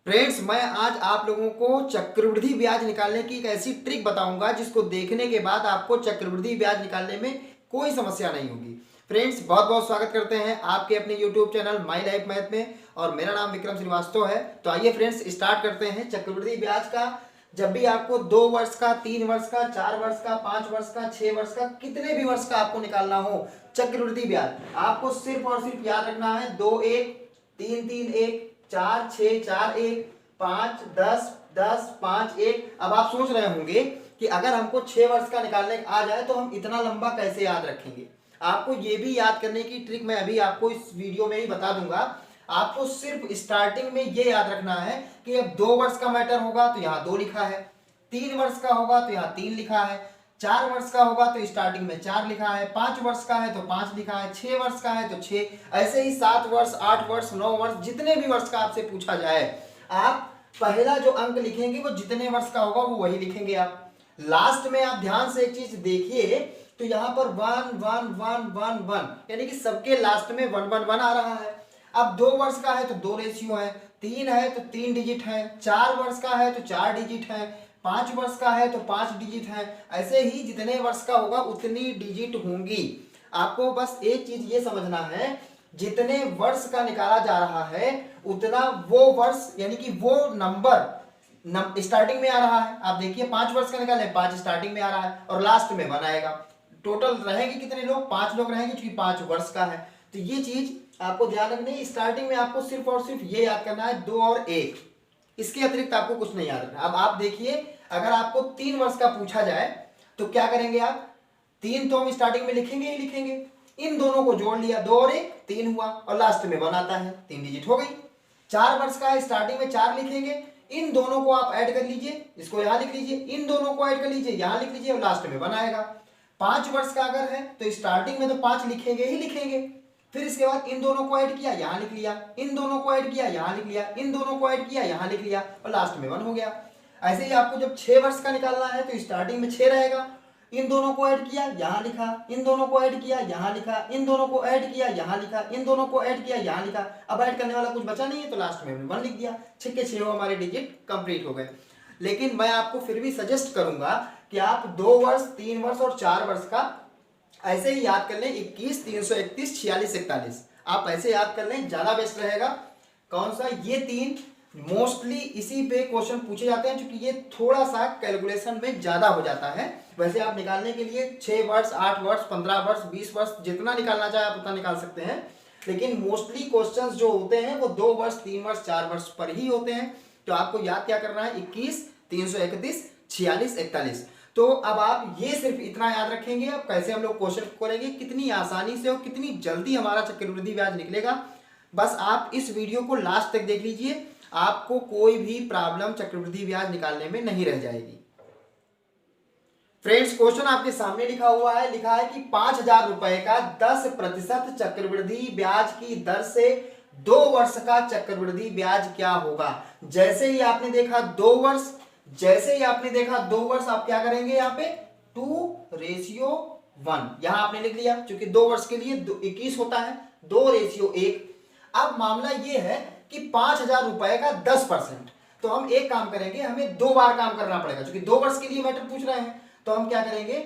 Friends, मैं आज आप लोगों को चक्रवृद्धि ब्याज निकालने की एक ऐसी ट्रिक बताऊंगा जिसको देखने के बाद आपको चक्रवृद्धि ब्याज निकालने में कोई समस्या नहीं होगी। फ्रेंड्स, बहुत बहुत स्वागत करते हैं आपके अपने YouTube channel my life math में और मेरा नाम विक्रम श्रीवास्तव है। तो आइए फ्रेंड्स, स्टार्ट करते हैं चक्रवृद्धि ब्याज का। जब भी आपको 2 वर्ष का, 3 वर्ष का, 4 वर्ष का, 5 वर्ष का, 6 वर्ष का, कितने भी वर्ष का आपको निकालना हो चक्रवृद्धि ब्याज, आपको सिर्फ और सिर्फ याद रखना है 2 1 3 3 1 4 6 4 1 5 10 10 5 1। अब आप सोच रहे होंगे कि अगर हमको 6 वर्ष का निकालने आ जाए तो हम इतना लंबा कैसे याद रखेंगे। आपको ये भी याद करने की ट्रिक मैं अभी आपको इस वीडियो में ही बता दूंगा। आपको सिर्फ स्टार्टिंग में ये याद रखना है कि अब 2 वर्ष का मैटर होगा तो यहाँ 2 लिखा है, 3 वर्ष का होगा तो यहाँ 3 लिखा है, 4 वर्ष का होगा तो स्टार्टिंग में 4 लिखा है, 5 वर्ष का है तो 5 लिखा है, 6 वर्ष का है तो 6, ऐसे ही 7 वर्ष, 8 वर्ष, 9 वर्ष, जितने भी वर्ष का आपसे पूछा जाए आप पहला जो अंक लिखेंगे वो जितने वर्ष का होगा वो वही लिखेंगे। आप लास्ट में आप ध्यान से एक चीज देखिए तो यहाँ पर 1 1 1 1 1 यानी कि सबके लास्ट में 1 1 1 आ रहा है। अब 2 वर्ष का है तो 2 रेशियो है, 3 है तो 3 डिजिट है, 4 वर्ष का है तो 4 डिजिट है, 5 वर्ष का है तो 5 डिजिट है, ऐसे ही जितने वर्ष का होगा उतनी डिजिट होंगी। आपको बस एक चीज ये समझना है, जितने वर्ष का निकाला जा रहा है उतना वो वर्ष यानी कि वो नंबर स्टार्टिंग में आ रहा है। आप देखिए 5 वर्ष का निकाले, 5 स्टार्टिंग में आ रहा है और लास्ट में 1 आएगा। टोटल रहेंगे कितने लोग? 5 लोग रहेंगे क्योंकि 5 वर्ष का है। तो ये चीज आपको ध्यान रखनी है। स्टार्टिंग में आपको सिर्फ और सिर्फ ये याद करना है 2 और 1, इसके अतिरिक्त आपको कुछ नहीं याद रखना। अब आप देखिए, अगर आपको 3 वर्ष का पूछा जाए तो क्या करेंगे आप? 3 तो हम स्टार्टिंग में लिखेंगे ही लिखेंगे, इन दोनों को जोड़ लिया, 2 और 1 3 हुआ और लास्ट में 1 आता है, 3 डिजिट हो गई। 4 वर्ष का है, स्टार्टिंग में 4 लिखेंगे, इन दोनों को आप ऐड कर लीजिए, इसको यहां लिख लीजिए, इन दोनों को ऐड कर लीजिए, यहां लिख लीजिए और लास्ट में 1 आएगा। 5 वर्ष का अगर है तो स्टार्टिंग में तो 5 लिखेंगे ही लिखेंगे, फिर इसके बाद इन दोनों को ऐड किया, यहां लिख लिया, इन दोनों को ऐड किया, यहां लिख लिया, इन दोनों को ऐड किया, यहां लिख लिया और लास्ट में 1 हो गया। ऐसे ही आपको जब 6 वर्ष का निकालना है तो स्टार्टिंग में 6 रहेगा, इन दोनों को ऐड किया, यहां लिखा, इन दोनों को ऐड किया, यहां लिखा, इन दोनों को ऐड किया, यहां लिखा, इन दोनों को ऐड किया, यहां लिखा। अब ऐड करने वाला कुछ बचा नहीं है तो लास्ट में 1 लिख दिया। 6 के 6 हमारे डिजिट कंप्लीट हो गए। लेकिन मैं आपको फिर भी सजेस्ट करूंगा कि आप 2 वर्ष, 3 वर्ष और 4 वर्ष का ऐसे ही याद कर लें, 21 331 46 41, आप ऐसे याद कर लें, ज्यादा बेस्ट रहेगा। कौन सा? ये 3 मोस्टली इसी पे क्वेश्चन पूछे जाते हैं क्योंकि ये थोड़ा सा कैलकुलेशन में ज्यादा हो जाता है। वैसे आप निकालने के लिए 6 वर्ष, 8 वर्ष, 15 वर्ष, 20 वर्ष, जितना निकालना चाहे आप उतना निकाल सकते हैं, लेकिन मोस्टली क्वेश्चंस जो होते हैं वो 2 वर्ष, 3 वर्ष, 4 वर्ष पर ही होते हैं। तो आपको याद क्या करना है? 21 331 46 41। तो अब आप ये सिर्फ इतना याद रखेंगे, अब कैसे हम लोग क्वेश्चन करेंगे, कितनी आसानी से और कितनी जल्दी हमारा चक्रवृद्धि ब्याज निकलेगा, बस आप इस वीडियो को लास्ट तक देख लीजिए, आपको कोई भी प्रॉब्लम चक्रवृद्धि ब्याज निकालने में नहीं रह जाएगी। फ्रेंड्स, क्वेश्चन आपके सामने लिखा हुआ है, लिखा है कि 5,000 रुपए का 10% चक्रवृद्धि ब्याज की दर से 2 वर्ष का चक्रवृद्धि ब्याज क्या होगा। जैसे ही आपने देखा 2 वर्ष, जैसे ही आपने देखा 2 वर्ष, आप क्या करेंगे? यहाँ पे 2:1 यहां आपने लिख लिया, क्योंकि 2 वर्ष के लिए 21 होता है, 2:1। अब मामला ये है कि 5,000 रुपए का 10%, तो हम एक काम करेंगे, हमें 2 बार काम करना पड़ेगा क्योंकि 2 वर्ष के लिए मैटर पूछ रहे हैं। तो हम क्या करेंगे?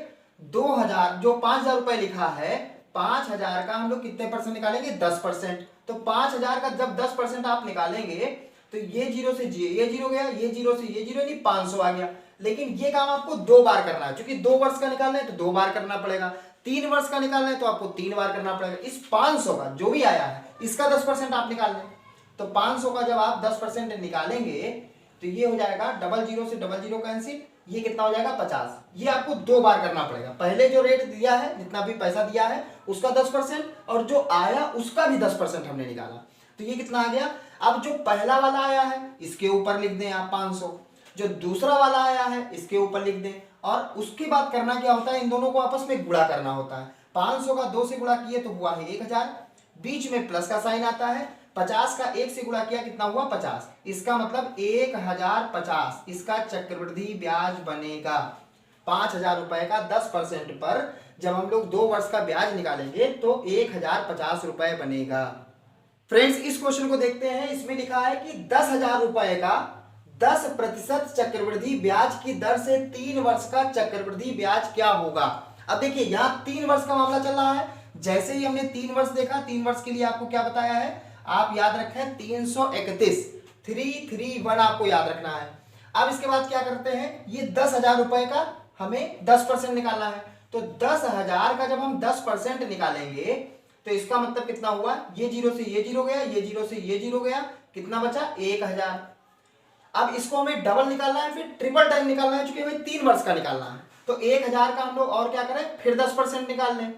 2000 जो 5,000 रुपए लिखा है, 5,000 का हम लोग कितने परसेंट निकालेंगे? 10%। तो 5,000 का जब 10% आप निकालेंगे तो ये 0 से ये 0 गया, ये 0 से ये 0 यानी 500 आ गया। लेकिन ये काम आपको 2 बार करना है, क्योंकि 2 वर्ष का निकालना है तो 2 बार करना पड़ेगा, 3 वर्ष का निकालना है तो आपको 3 बार करना पड़ेगा। इस 500 का जो भी आया है इसका 10% आप निकाल लें। तो 500 का जब आप 10% निकालेंगे तो ये हो जाएगा, 00 से 00 कैंसिल, ये कितना हो जाएगा? 50। ये आपको 2 बार करना पड़ेगा। पहले जो रेट दिया है, जितना भी पैसा दिया है उसका 10%, और जो आया उसका भी 10% हमने निकाला, तो ये कितना आ गया? अब जो पहला वाला आया है इसके ऊपर लिख दें आप 500, जो दूसरा वाला आया है इसके ऊपर लिख दें, और उसके बाद करना क्या होता है? इन दोनों को आपस में गुणा करना होता है। 500 का 2 से गुणा किए तो हुआ है 1000, बीच में प्लस का साइन आता है, 50 का 1 से गुणा किया कितना हुआ? 50। इसका मतलब 1050 इसका चक्रवृद्धि ब्याज बनेगा। 5,000 रुपए का 10% पर जब हम लोग 2 वर्ष का ब्याज निकालेंगे तो 1050 रुपए बनेगा। फ्रेंड्स इस क्वेश्चन को देखते हैं। इसमें लिखा है कि 10,000 रुपए का 10% चक्रवृद्धि ब्याज की दर से 3 वर्ष का चक्रवृद्धि ब्याज क्या होगा। अब देखिए यहाँ 3 वर्ष का मामला चल रहा है। जैसे ही हमने 3 वर्ष देखा, 3 वर्ष के लिए आपको क्या बताया है, आप याद रखें 331 331 आपको याद रखना है। अब इसके बाद क्या करते हैं, ये 10,000 रुपए का हमें 10% निकालना है। तो 10,000 का जब हम 10% निकालेंगे तो इसका मतलब कितना हुआ, ये जीरो से ये जीरो गया, ये जीरो से ये जीरो गया, कितना बचा 1,000। अब इसको हमें डबल निकालना है, फिर ट्रिपल टाइम निकालना है, चूंकि हमें 3 वर्ष का निकालना है। तो 1,000 का हम लोग और क्या करें, फिर 10% निकाल लें।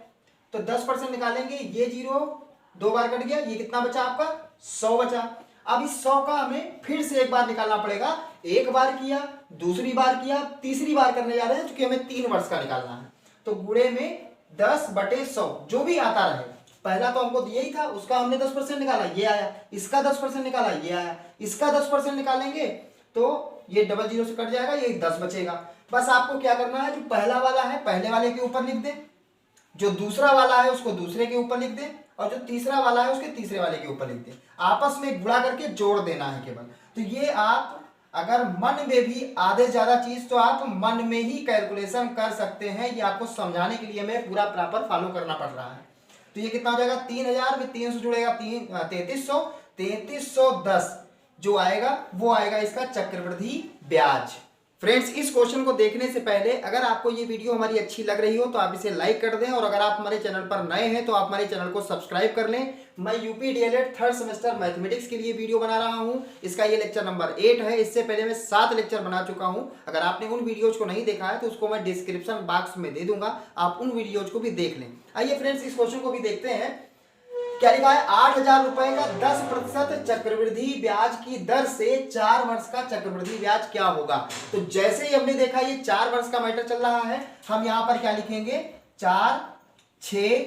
तो 10% निकालेंगे, ये जीरो 2 बार कट गया, ये कितना बचा आपका 100 बचा। अब इस 100 का हमें फिर से एक बार निकालना पड़ेगा। एक बार किया, दूसरी बार किया, तीसरी बार करने जा रहे हैं, चूंकि हमें 3 वर्ष का निकालना है। तो गुणे में 10/100 जो भी आता रहे। पहला तो हमको यही था, उसका हमने 10% निकाला, ये आया। इसका 10% निकाला, ये आया। इसका 10% निकालेंगे तो ये डबल जीरो से कट जाएगा, ये 10 बचेगा। बस आपको क्या करना है, जो पहला वाला है पहले वाले के ऊपर लिख दे, जो दूसरा वाला है उसको दूसरे के ऊपर लिख दे, और जो तीसरा वाला है उसके तीसरे वाले के ऊपर लिख दे। आपस में गुणा करके जोड़ देना है केवल। तो ये आप अगर मन में भी आधे ज्यादा चीज तो आप मन में ही कैलकुलेशन कर सकते हैं। ये आपको समझाने के लिए हमें पूरा प्रॉपर फॉलो करना पड़ रहा है। तो ये कितना हो जाएगा, 3,000 में 300 जुड़ेगा, 3300, 3310 जो आएगा वो आएगा इसका चक्रवृद्धि ब्याज। फ्रेंड्स इस क्वेश्चन को देखने से पहले अगर आपको ये वीडियो हमारी अच्छी लग रही हो तो आप इसे लाइक कर दें, और अगर आप हमारे चैनल पर नए हैं तो आप हमारे चैनल को सब्सक्राइब कर लें। मैं UP DElEd 3rd semester mathematics के लिए वीडियो बना रहा हूं। इसका ये लेक्चर नंबर 8 है। इससे पहले मैं 7 लेक्चर बना चुका हूं। अगर आपने उन वीडियोज को नहीं देखा है तो उसको मैं डिस्क्रिप्शन बॉक्स में दे दूंगा, आप उन वीडियोज को भी देख लें। आइए फ्रेंड्स इस क्वेश्चन को भी देखते हैं। क्या लिखा है, 8,000 रुपए का 10% चक्रवृद्धि ब्याज की दर से 4 वर्ष का चक्रवृद्धि ब्याज क्या होगा। तो जैसे ही हमने देखा ये 4 वर्ष का मैटर चल रहा है, हम यहां पर क्या लिखेंगे, 4 6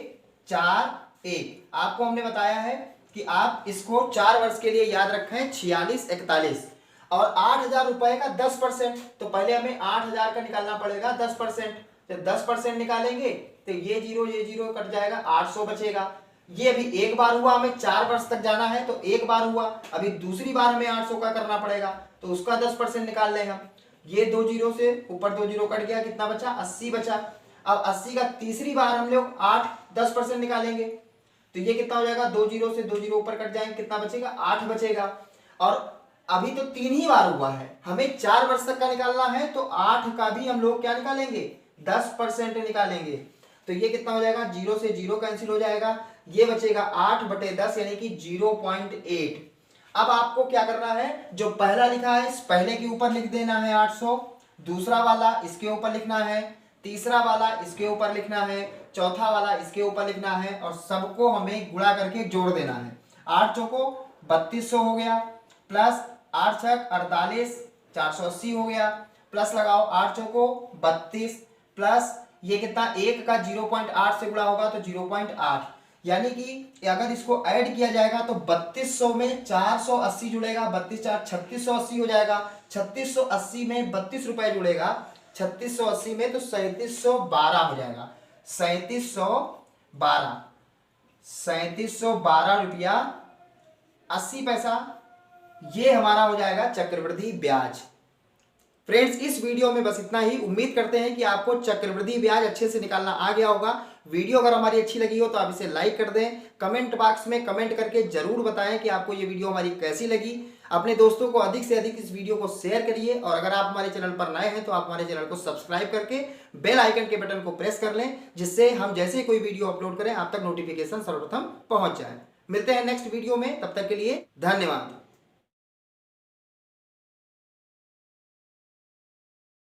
4 1। आपको हमने बताया है कि आप इसको 4 वर्ष के लिए याद रखें 46 41, और 8,000 रुपए का 10%। तो पहले हमें 8,000 का निकालना पड़ेगा 10%। जब 10% निकालेंगे तो ये जीरो कट जाएगा, 800 बचेगा। ये अभी एक बार हुआ, हमें 4 वर्ष तक जाना है तो एक बार हुआ। अभी दूसरी बार हमें 800 का करना पड़ेगा, तो उसका 10% निकाल लें हम। ये 2 जीरो से ऊपर 2 जीरो कट गया, कितना बचा 80 बचा। अब 80 का तीसरी बार हम लोग 10% निकालेंगे, तो ये कितना हो जाएगा, 2 जीरो से 2 जीरो ऊपर कट जाएंगे, कितना बचेगा 8 बचेगा। और अभी तो 3 ही बार हुआ है, हमें 4 वर्ष तक का निकालना है, तो 8 का भी हम लोग क्या निकालेंगे, 10% निकालेंगे। तो ये कितना हो जाएगा, 0 से 0 कैंसिल हो जाएगा, ये बचेगा 8/10 यानी कि 0.8। अब आपको क्या करना है, जो पहला लिखा है इस पहले के ऊपर लिख देना है 800, दूसरा वाला इसके ऊपर लिखना है, तीसरा वाला इसके ऊपर लिखना है, चौथा वाला इसके ऊपर लिखना है, और सबको हमें गुणा करके जोड़ देना है। 8 चौको 3200 हो गया, प्लस 8 छक 48 480 हो गया, प्लस लगाओ 8 चौको 32, प्लस ये कितना, 1 का 0.8 से गुणा होगा तो 0.8, यानी कि अगर इसको ऐड किया जाएगा तो 3200 में 480 जुड़ेगा, 32 4 3680 हो जाएगा। 3680 में 32 रुपए जुड़ेगा, 3680 में तो 3712 हो जाएगा। 3712 रुपया 80 पैसा, ये हमारा हो जाएगा चक्रवृद्धि ब्याज। फ्रेंड्स इस वीडियो में बस इतना ही। उम्मीद करते हैं कि आपको चक्रवृद्धि ब्याज अच्छे से निकालना आ गया होगा। वीडियो अगर हमारी अच्छी लगी हो तो आप इसे लाइक कर दें। कमेंट बॉक्स में कमेंट करके जरूर बताएं कि आपको ये वीडियो हमारी कैसी लगी। अपने दोस्तों को अधिक से अधिक इस वीडियो को शेयर करिए, और अगर आप हमारे चैनल पर नए हैं तो आप हमारे चैनल को सब्सक्राइब करके बेल आइकन के बटन को प्रेस कर लें, जिससे हम जैसे कोई वीडियो अपलोड करें आप तक नोटिफिकेशन सर्वप्रथम पहुंच जाए। मिलते हैं नेक्स्ट वीडियो में, तब तक के लिए धन्यवाद।